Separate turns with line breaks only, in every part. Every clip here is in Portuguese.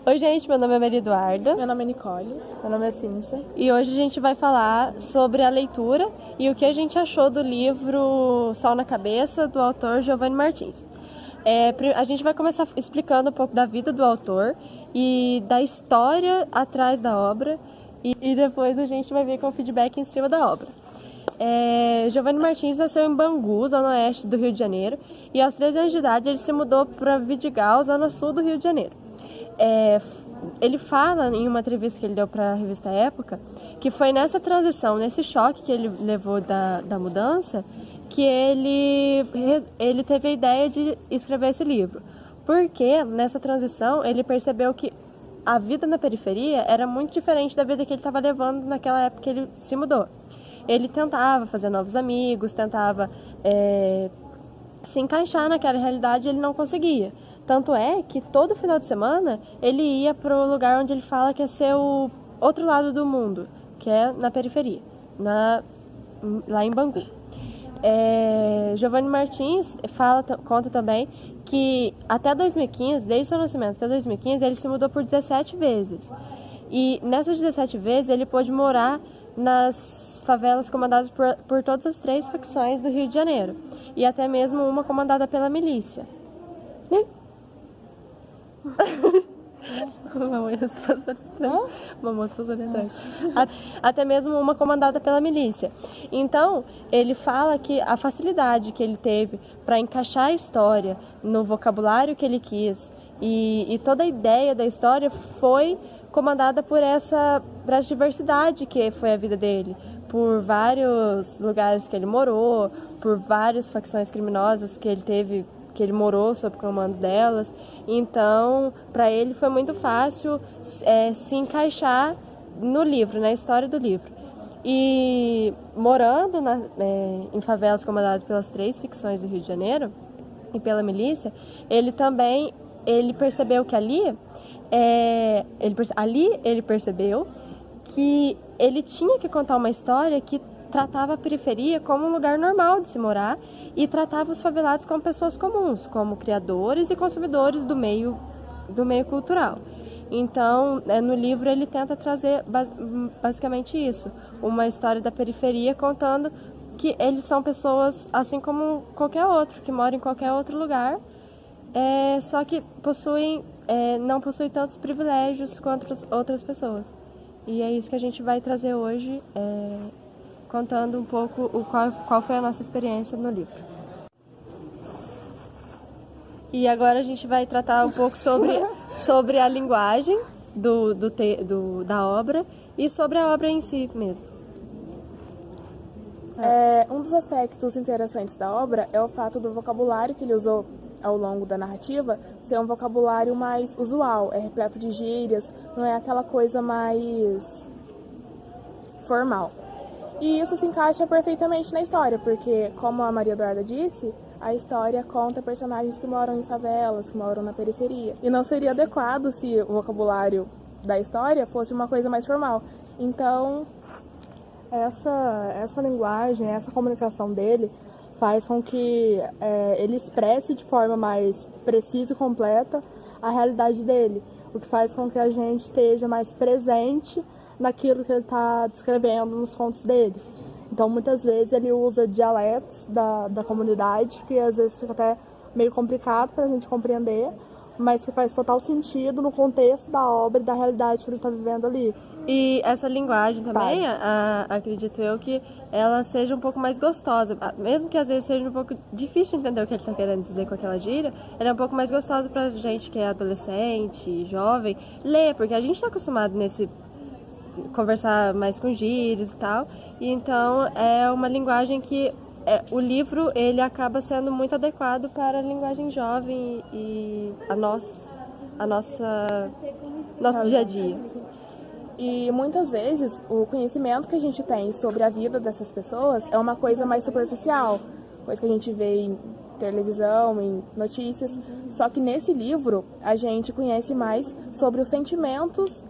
Oi, gente, meu nome é Maria Eduarda.
Meu nome é Nicole.
Meu nome é Cíntia.
E hoje a gente vai falar sobre a leitura e o que a gente achou do livro Sol na Cabeça, do autor Giovanni Martins. A gente vai começar explicando um pouco da vida do autor e da história atrás da obra e depois a gente vai ver com o feedback em cima da obra. Giovanni Martins nasceu em Bangu, zona oeste do Rio de Janeiro, e aos 13 anos de idade ele se mudou para Vidigal, zona sul do Rio de Janeiro. Ele fala em uma entrevista que ele deu para a revista Época que foi nessa transição, nesse choque que ele levou da mudança, que ele teve a ideia de escrever esse livro. Porque nessa transição ele percebeu que a vida na periferia era muito diferente da vida que ele estava levando naquela época que ele se mudou. Ele tentava fazer novos amigos, tentava se encaixar naquela realidade e ele não conseguia. Tanto é que todo final de semana ele ia para o lugar onde ele fala que é ser o outro lado do mundo, que é na periferia, lá em Bangu. Giovanni Martins conta também que até 2015, desde seu nascimento até 2015, ele se mudou por 17 vezes. E nessas 17 vezes ele pôde morar nas favelas comandadas por todas as 3 facções do Rio de Janeiro, e até mesmo uma comandada pela milícia. Uma moça passou ali atrás. Até mesmo uma comandada pela milícia. Então, ele fala que a facilidade que ele teve para encaixar a história no vocabulário que ele quis e toda a ideia da história foi comandada por essa diversidade que foi a vida dele, por vários lugares que ele morou, por várias facções criminosas que ele morou sob comando delas. Então, para ele foi muito fácil se encaixar no livro, na história do livro. E morando em favelas comandadas pelas 3 facções do Rio de Janeiro e pela milícia, ele percebeu que ele percebeu que ele tinha que contar uma história que tratava a periferia como um lugar normal de se morar e tratava os favelados como pessoas comuns, como criadores e consumidores do meio cultural. Então, no livro ele tenta trazer basicamente isso, uma história da periferia contando que eles são pessoas assim como qualquer outro, que moram em qualquer outro lugar, só que não possuem tantos privilégios quanto outras pessoas. E é isso que a gente vai trazer hoje, contando um pouco qual foi a nossa experiência no livro. E agora a gente vai tratar um pouco sobre a linguagem da obra e sobre a obra em si mesmo.
Um dos aspectos interessantes da obra é o fato do vocabulário que ele usou ao longo da narrativa ser um vocabulário mais usual, repleto de gírias, não é aquela coisa mais formal. E isso se encaixa perfeitamente na história, porque, como a Maria Eduarda disse, a história conta personagens que moram em favelas, que moram na periferia. E não seria adequado se o vocabulário da história fosse uma coisa mais formal. Então,
essa linguagem, essa comunicação dele faz com que ele expresse de forma mais precisa e completa a realidade dele, o que faz com que a gente esteja mais presente naquilo que ele está descrevendo nos contos dele. Então, muitas vezes ele usa dialetos da comunidade, que às vezes fica até meio complicado para a gente compreender, mas que faz total sentido no contexto da obra e da realidade que ele está vivendo ali.
E essa linguagem também, acredito eu, que ela seja um pouco mais gostosa. Mesmo que às vezes seja um pouco difícil de entender o que ele está querendo dizer com aquela gíria, ela é um pouco mais gostosa pra gente que é adolescente, jovem, ler, porque a gente está acostumado conversar mais com gírias e tal. E então é uma linguagem que o livro ele acaba sendo muito adequado para a linguagem jovem e nosso dia a dia.
E muitas vezes o conhecimento que a gente tem sobre a vida dessas pessoas é uma coisa mais superficial, coisa que a gente vê em televisão, em notícias. Só que nesse livro a gente conhece mais sobre os sentimentos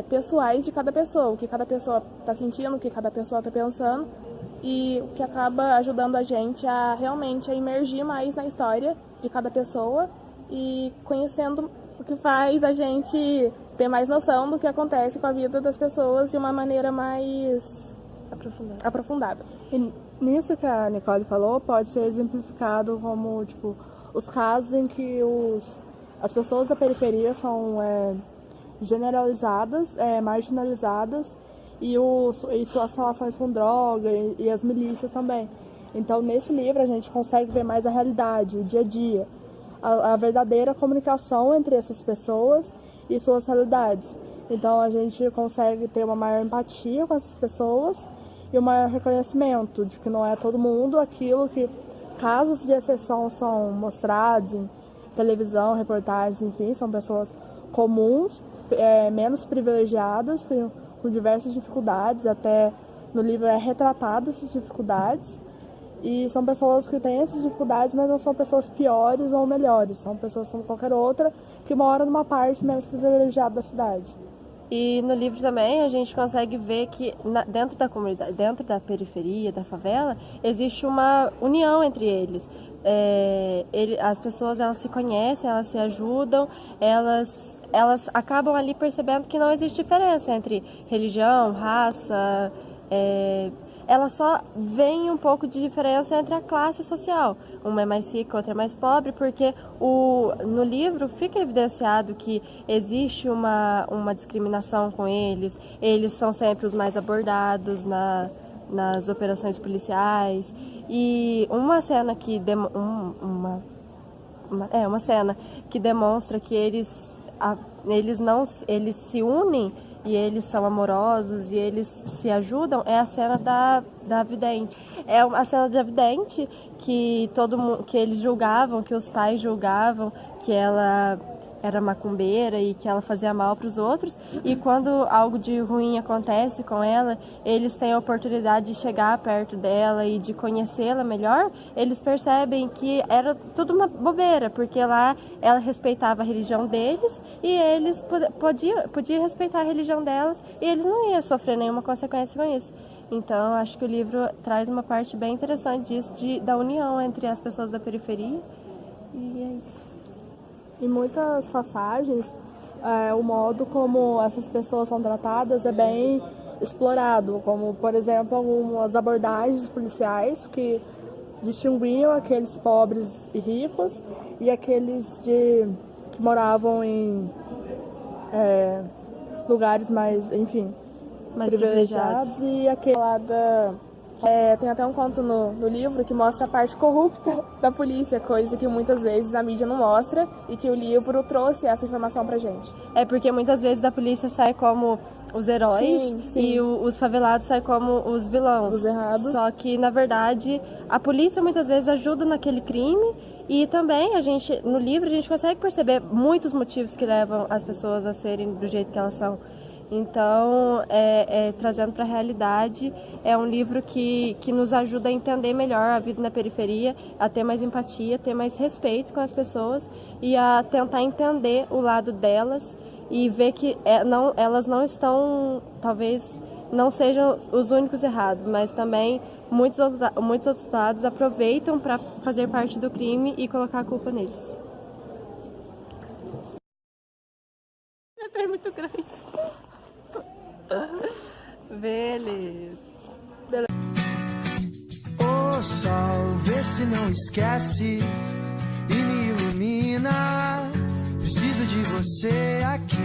pessoais de cada pessoa, o que cada pessoa está sentindo, o que cada pessoa está pensando, e o que acaba ajudando a gente a realmente imergir mais na história de cada pessoa e conhecendo o que faz a gente ter mais noção do que acontece com a vida das pessoas de uma maneira mais aprofundada.
E nisso que a Nicole falou, pode ser exemplificado como, tipo, os casos em que as pessoas da periferia são generalizadas, marginalizadas, e suas relações com droga e as milícias também. Então, nesse livro, a gente consegue ver mais a realidade, o dia a dia, a verdadeira comunicação entre essas pessoas e suas realidades. Então, a gente consegue ter uma maior empatia com essas pessoas e um maior reconhecimento de que não é todo mundo aquilo que casos de exceção são mostrados em televisão, reportagens, enfim, são pessoas comuns, menos privilegiadas, com diversas dificuldades, até no livro é retratado essas dificuldades, e são pessoas que têm essas dificuldades, mas não são pessoas piores ou melhores, são pessoas como qualquer outra que moram numa parte menos privilegiada da cidade.
E no livro também a gente consegue ver que dentro da comunidade, dentro da periferia, da favela, existe uma união entre eles. As pessoas, elas se conhecem, elas se ajudam, elas acabam ali percebendo que não existe diferença entre religião, raça, elas só veem um pouco de diferença entre a classe social. Uma é mais rica, outra é mais pobre, porque no livro fica evidenciado que existe uma discriminação com eles. Eles são sempre os mais abordados nas operações policiais. E uma cena que uma cena que demonstra que eles se unem e eles são amorosos e eles se ajudam, é a cena da vidente. É a cena da vidente que que eles julgavam, que os pais julgavam que ela era macumbeira e que ela fazia mal para os outros, e quando algo de ruim acontece com ela, eles têm a oportunidade de chegar perto dela e de conhecê-la melhor. Eles percebem que era tudo uma bobeira, porque lá ela respeitava a religião deles e eles podiam respeitar a religião delas e eles não iam sofrer nenhuma consequência com isso. Então, acho que o livro traz uma parte bem interessante disso, da união entre as pessoas da periferia, e é isso.
Em muitas passagens, o modo como essas pessoas são tratadas é bem explorado, como, por exemplo, algumas abordagens policiais que distinguiam aqueles pobres e ricos e aqueles que moravam em lugares mais, enfim,
mais
privilegiados. E aquele lá
tem até um conto no livro que mostra a parte corrupta da polícia, coisa que muitas vezes a mídia não mostra e que o livro trouxe essa informação pra gente.
É porque muitas vezes a polícia sai como os heróis,
sim.
E os favelados saem como os vilões.
Os errados.
Só que, na verdade, a polícia muitas vezes ajuda naquele crime e também no livro a gente consegue perceber muitos motivos que levam as pessoas a serem do jeito que elas são. Então, trazendo para a realidade, é um livro que nos ajuda a entender melhor a vida na periferia, a ter mais empatia, ter mais respeito com as pessoas e a tentar entender o lado delas e ver que elas não estão, talvez não sejam os únicos errados, mas também muitos outros lados aproveitam para fazer parte do crime e colocar a culpa neles. É muito grande. Beleza.
O sol, vê se não esquece e me ilumina. Preciso de você aqui.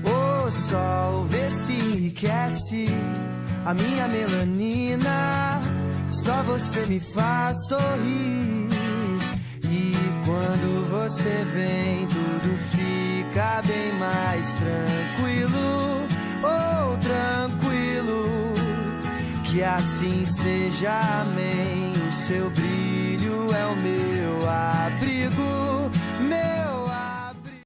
O sol, vê se enriquece a minha melanina. Só você me faz sorrir. E quando você vem, tudo fica bem mais tranquilo. Oh, tranquilo, que assim seja, amém. O seu brilho é o meu abrigo.